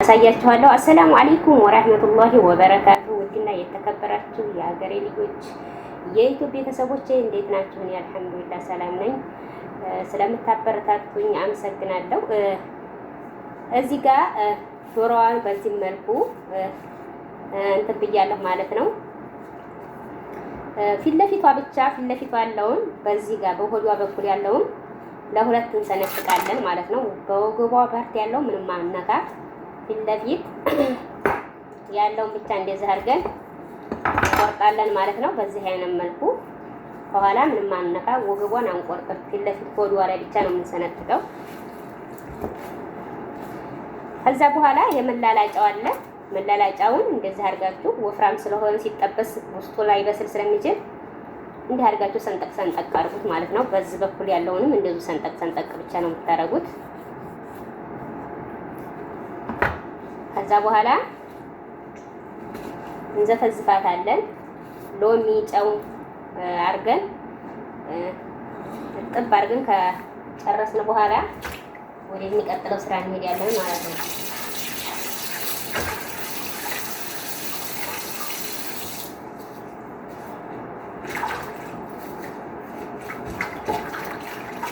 አሳያችኋለሁ። አሰላሙ አለይኩም ወራህመቱላሂ ወበረካቱ። ውድና የተከበራችሁ የሀገሬ ልጆች የኢትዮጵያ ቤተሰቦች እንዴት ናችሁ? እኔ አልሐምዱሊላህ ሰላም ነኝ። ስለምታበረታቱኝ አመሰግናለሁ። እዚህ ጋር ዶሮዋን በዚህ መልኩ እንትን ብያለሁ ማለት ነው። ፊት ለፊቷ ያለውን በዚህ ጋር በሆዷ በኩል ያለውን ለሁለት እንሰነጥቃለን ማለት ነው። በወገቧ ፓርት ያለው ምንም አነካ ፊት ለፊት ያለውን ብቻ እንደዚህ አድርገን እንቆርጣለን ማለት ነው። በዚህ አይነት መልኩ ከኋላ ምንም አነካ ወገቧን አንቆርጥም። ፊት ለፊት ሆዷ ላይ ብቻ ነው የምንሰነጥቀው። ከዛ በኋላ የመላላጫው አለ። መላላጫውን እንደዚህ አድርጋችሁ ወፍራም ስለሆነ ሲጠበስ ውስጡ ላይ በስል ስለሚችል እንዲህ አድርጋችሁ ሰንጠቅ ሰንጠቅ አድርጉት ማለት ነው። በዚህ በኩል ያለውንም እንደዚሁ ሰንጠቅ ሰንጠቅ ብቻ ነው የምታደርጉት። ከዛ በኋላ እንዘፈዝፋታለን። ሎሚ ጨው አድርገን ጥብ አድርገን ከጨረስን በኋላ ወደ የሚቀጥለው ስራ እንሄዳለን ማለት ነው።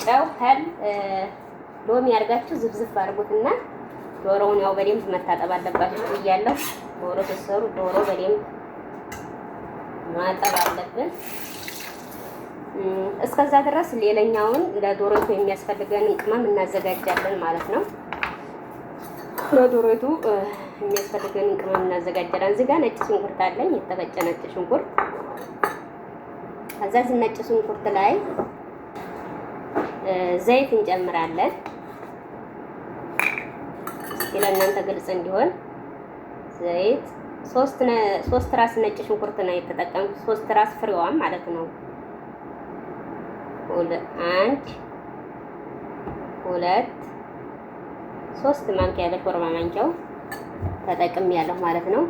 ጨው ከል ሎሚ አድርጋችሁ ዝፍዝፍ አድርጉትና ዶሮውን ያው በደንብ መታጠብ አለባችሁ ብያለሁ። ዶሮ ስትሰሩ ዶሮ በደንብ ማጠብ አለብን። እስከዛ ድረስ ሌላኛውን ለዶሮቱ የሚያስፈልገንን ቅመም እናዘጋጃለን ማለት ነው። ለዶሮቱ የሚያስፈልገንን ቅመም እናዘጋጃለን። እዚህ ጋር ነጭ ሽንኩርት አለኝ፣ የተፈጨ ነጭ ሽንኩርት። ከዛ እዚህ ነጭ ሽንኩርት ላይ ዘይት እንጨምራለን። ለእናንተ ግልጽ እንዲሆን ዘይት ሶስት ራስ ነጭ ሽንኩርት ነው የተጠቀምኩት። 3 ራስ ፍሬዋን ማለት ነው። 1 2 3 ማንኪያ ለሾርባ ማንኪያው ተጠቅሜያለሁ ማለት ነው።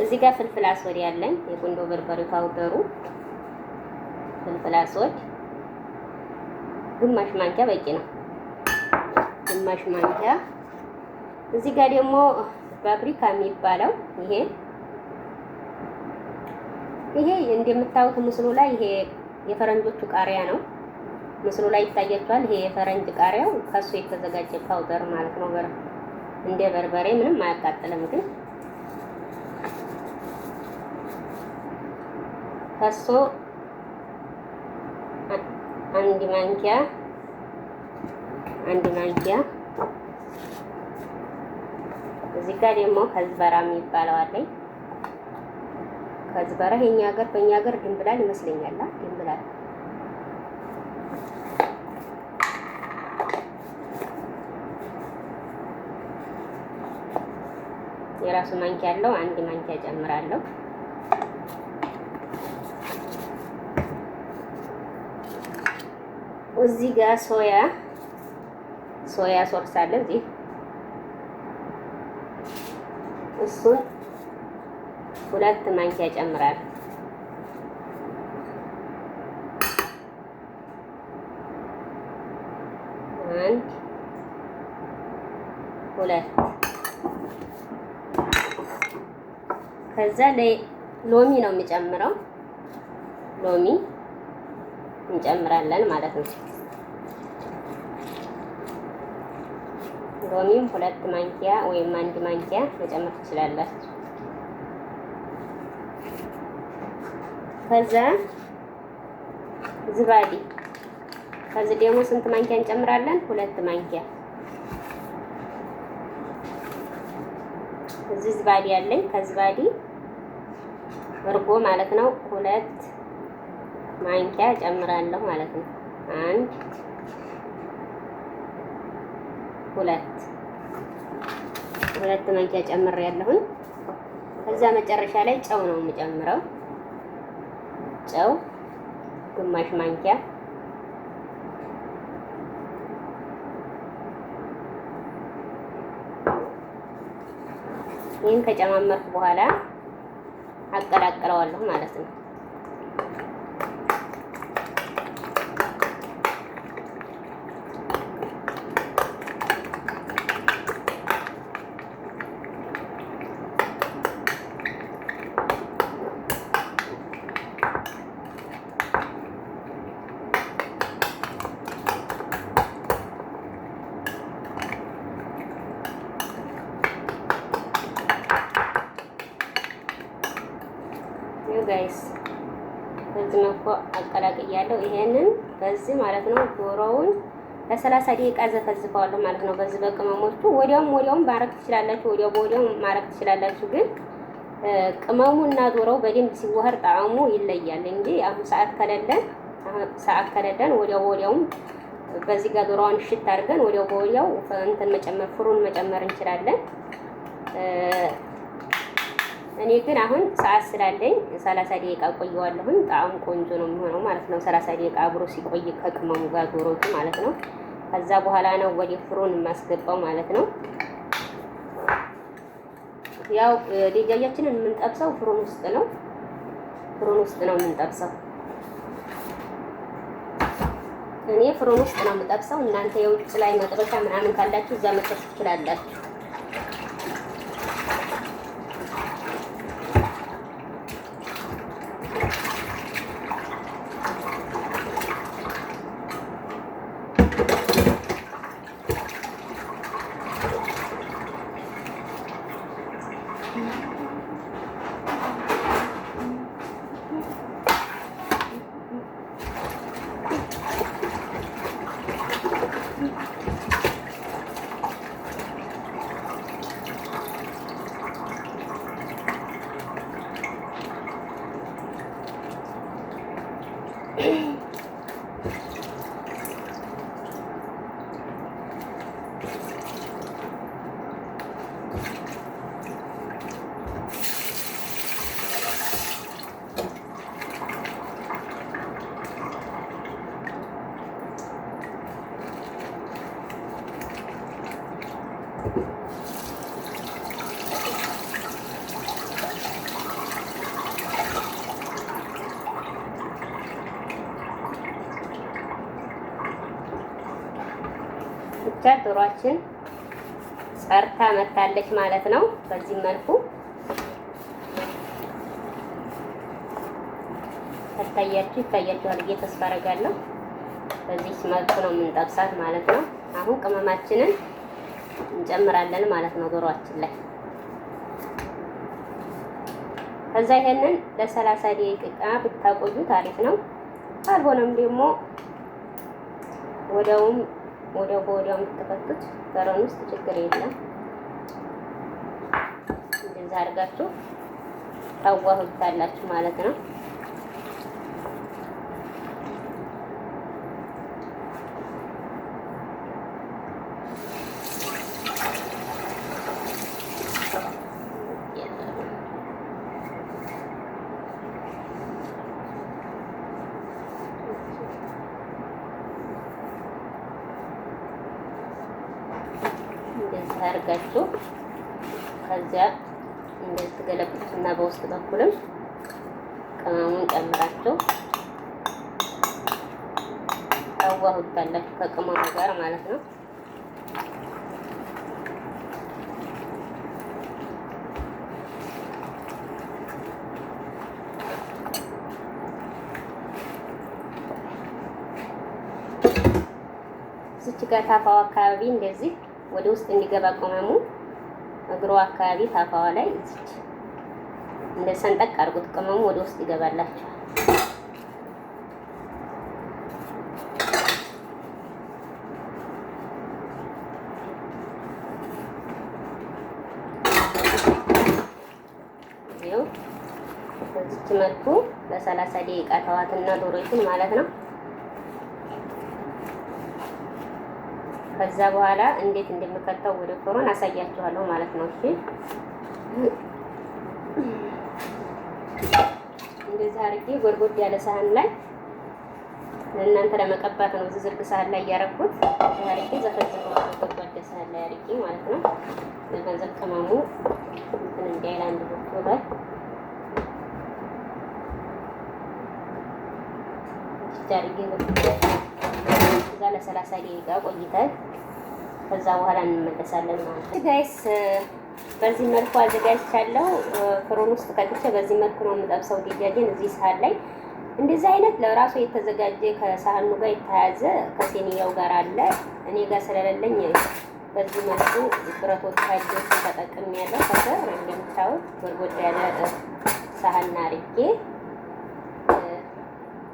እዚህ ጋር ፍልፍል አስወድ ያለኝ የቁንዶ በርበሬ ፓውደሩ ፍልፍል አስወድ ግማሽ ማንኪያ በቂ ነው። ግማሽ ማንኪያ። እዚህ ጋር ደግሞ ፓፕሪካ የሚባለው ይሄ እንደምታዩት ምስሉ ላይ ይሄ የፈረንጆቹ ቃሪያ ነው። ምስሉ ላይ ይታያችኋል። ይሄ የፈረንጅ ቃሪያው ከሱ የተዘጋጀ ፓውደር ማለት ነው። እንደ በርበሬ ምንም አያቃጥልም፣ ግን ከሱ አንድ ማንኪያ። እዚህ ጋር ደግሞ ከዝበራ የሚባለው አለኝ። ከዝበራ በእኛ ሀገር ድንብላል ይመስለኛል። ድንብላል የራሱ ማንኪያ አለው። አንድ ማንኪያ ጨምራለሁ። እዚህ ጋር ሶያ ሶርስ አለ እዚህ። እሱን 2 ማንኪያ ጨምራለሁ። አንድ 2 ከዛ ላይ ሎሚ ነው የምጨምረው። ሎሚ እንጨምራለን ማለት ነው። ሎሚም 2 ማንኪያ ወይም 1 ማንኪያ መጨመር ትችላላችሁ። ከዛ ዝባዲ ከዚህ ደግሞ ስንት ማንኪያ እንጨምራለን? 2 ማንኪያ። እዚህ ዝባዲ ያለኝ ከዝባዲ እርጎ ማለት ነው 2 ማንኪያ ጨምራለሁ ማለት ነው። 1 2 ማንኪያ ጨምሬያለሁ። ከዛ መጨረሻ ላይ ጨው ነው የምጨምረው። ጨው ግማሽ ማንኪያ። ይህን ከጨማመርኩ በኋላ አቀላቅለዋለሁ ማለት ነው። ጋይስ በዚህ መልኩ አቀላቅያለሁ። ይሄንን በዚህ ማለት ነው ዶሮውን ለ30 ደቂቃ ዘፈዝፈዋለሁ ማለት ነው። በዚህ በቅመሞቹ ወዲያውም ማረግ ትችላላችሁ፣ ወዲያው ማረግ ትችላላችሁ። ግን ቅመሙና ዶሮው በደንብ ሲዋሃድ ጣዕሙ ይለያል እንጂ አሁን ሰዓት ከሌለን ወዲያውም በዚህ ጋር ዶሮዋን እሽት አድርገን ወዲያው እንትን መጨመር ፍሩን መጨመር እንችላለን። እኔ ግን አሁን ሰዓት ስላለኝ 30 ደቂቃ ቆየዋለሁኝ። ጣዕሙ ቆንጆ ነው የሚሆነው ማለት ነው። 30 ደቂቃ አብሮ ሲቆይ ከቅመሙ ጋር ዶሮቱ ማለት ነው። ከዛ በኋላ ነው ወደ ፍሩን የማስገባው ማለት ነው። ያው ዲጃያችንን የምንጠብሰው ፍሩን ውስጥ ነው የምንጠብሰው። እኔ ፍሩን ውስጥ ነው የምጠብሰው። እናንተ የውጭ ላይ መጥበሻ ምናምን ካላችሁ እዛ መጥበስ ትችላላችሁ። ብቻ ዶሮአችን ሰርታ መታለች ማለት ነው። በዚህ መልኩ ይታያችኋል ብዬ ተስፋ አደርጋለሁ። በዚህ መልኩ ነው የምንጠብሳት ማለት ነው። አሁን ቅመማችንን እንጨምራለን ማለት ነው ዶሮአችን ላይ። ከዛ ይሄንን ለ30 ደቂቃ ብታቆዩት አሪፍ ነው። ካልሆነም ደግሞ ወዲያውም የምትከቱት በረን ውስጥ ችግር የለም። እንደዛ አድርጋችሁ ታዋህዱታላችሁ ማለት ነው። እንደዚህ አድርጋችሁ ከዚያ እንደዚህ ትገለብጡትና በውስጥ በኩልም ቅመሙን ጨምራችሁ ታዋህዱታላችሁ ከቅመሙ ጋር ማለት ነው። እዚች ጋር ታፋው አካባቢ እንደዚህ ወደ ውስጥ እንዲገባ ቅመሙ እግሩ አካባቢ ታፋዋ ላይ እዚች እንደ ሰንጠቅ አድርጉት። ቅመሙ ወደ ውስጥ ይገባላችኋል። ይኸው በዚች መልኩ ለ30 ደቂቃ ተዋትና ዶሮይቱን ማለት ነው። ከዛ በኋላ እንዴት እንደምከተው ወደ ፍሩን አሳያችኋለሁ ማለት ነው። እሺ እንደዚህ አድርጌ ጎድጎድ ያለ ሳህን ላይ ለእናንተ ለመቀባት ነው። ዝርግ ሳህን ላይ ያረኩት አድርጌ ዘፈዝፈዋለሁ። ጎድጓዳ ሳህን ላይ አድርጌ ማለት ነው። ለገንዘብ ቅመሙ እንትን እንዳይል አንድ ቦታ ላይ አድርጌ እዛ ለ30 ደቂቃ ቆይተን ከዛ በኋላ እንመለሳለን ማለት ነው። ጋይስ በዚህ መልኩ አዘጋጅቻለሁ። ፍሩን ውስጥ ከትቼ በዚህ መልኩ ነው የምጠብሰው ዲጃጅን። እዚህ ሳህን ላይ እንደዚህ አይነት ለራሱ የተዘጋጀ ከሳህኑ ጋር የተያያዘ ከሴኒያው ጋር አለ። እኔ ጋር ስለሌለኝ በዚህ መልኩ ብረቶች ታጆች ተጠቅሜያለሁ። ከዛ እንደምታዩት ጎድጎድ ያለ ሳህን አድርጌ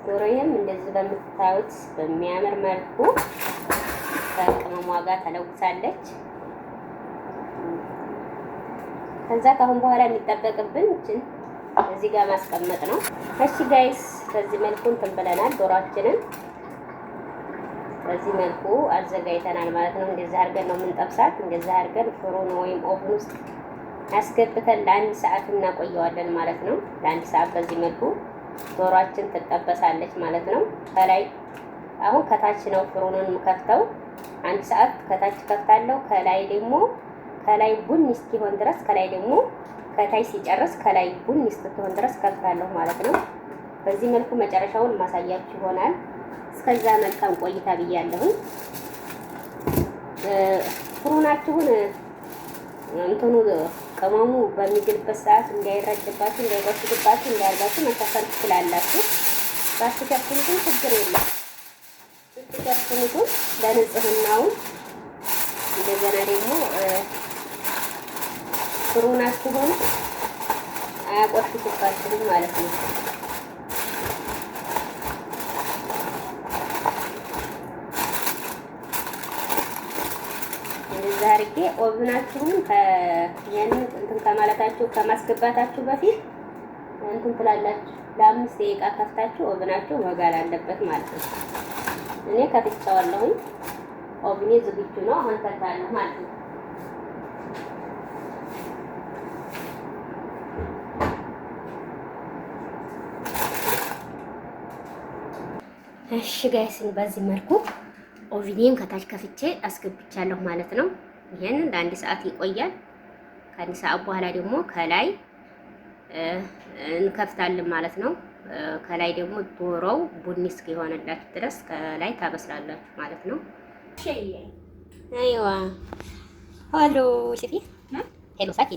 ዶሮዬም እንደዚህ በምታዩት በሚያምር መልኩ ከቅመሟ ጋር ተለውሳለች። ከዛ ከአሁን በኋላ የሚጠበቅብን እችን እዚህ ጋር ማስቀመጥ ነው። እሺ ጋይስ በዚህ መልኩ እንትን ብለናል። ዶሮአችንን በዚህ መልኩ አዘጋጅተናል ማለት ነው። እንደዚህ አድርገን ነው የምንጠብሳት። እንደዚህ አድርገን ፍሩን ወይም ኦቭን ውስጥ አስገብተን ለ1 ሰዓት እናቆየዋለን ማለት ነው። ለ1 ሰዓት በዚህ መልኩ ዶሮአችን ትጠበሳለች ማለት ነው። ከላይ አሁን ከታች ነው ፍሩንን ከፍተው 1 ሰዓት ከታች ከፍታለሁ። ከላይ ደግሞ ከላይ ቡኒ እስኪሆን ድረስ ከላይ ደግሞ ከታች ሲጨርስ ከላይ ቡኒ እስኪሆን ድረስ ከፍታለሁ ማለት ነው። በዚህ መልኩ መጨረሻውን ማሳያችሁ ይሆናል። እስከዛ መልካም ቆይታ ብያለሁ። ፍሩናችሁን እንትኑ ቅመሙ በሚግልበት ሰዓት እንዳይረጭባችሁ፣ እንዳይቆሽሽባችሁ እንዳያርጋችሁ መሸፈን ትችላላችሁ። ባትሸፍኑትም ችግር የለም። ስትሸፍኑትም ለንጽህናው እንደገና ደግሞ ፍሩናችሁን አያቆሽሽባችሁም ማለት ነው። እንደዛ አድርጌ ኦቭናችሁን ያንን እንትን ከማለታችሁ ከማስገባታችሁ በፊት እንትን ትላላችሁ። ለ5 ደቂቃ ከፍታችሁ ኦቭናችሁ መጋል አለበት ማለት ነው። እኔ ከፍቼዋለሁኝ። ኦቭኔ ዝግጁ ነው። አሁን ከታለሁ ማለት ነው። እሺ ጋይስን በዚህ መልኩ ኦቪኒየም ከታች ከፍቼ አስገብቻለሁ ማለት ነው። ይሄን ለ1 ሰዓት ይቆያል። ከ1 ሰዓት በኋላ ደግሞ ከላይ እንከፍታለን ማለት ነው። ከላይ ደግሞ ዶሮው ቡኒ እስኪሆንላችሁ ድረስ ከላይ ታበስላላችሁ ማለት ነው። አይዋ ሄሎ ሼፊ ሄሎ ሳኪ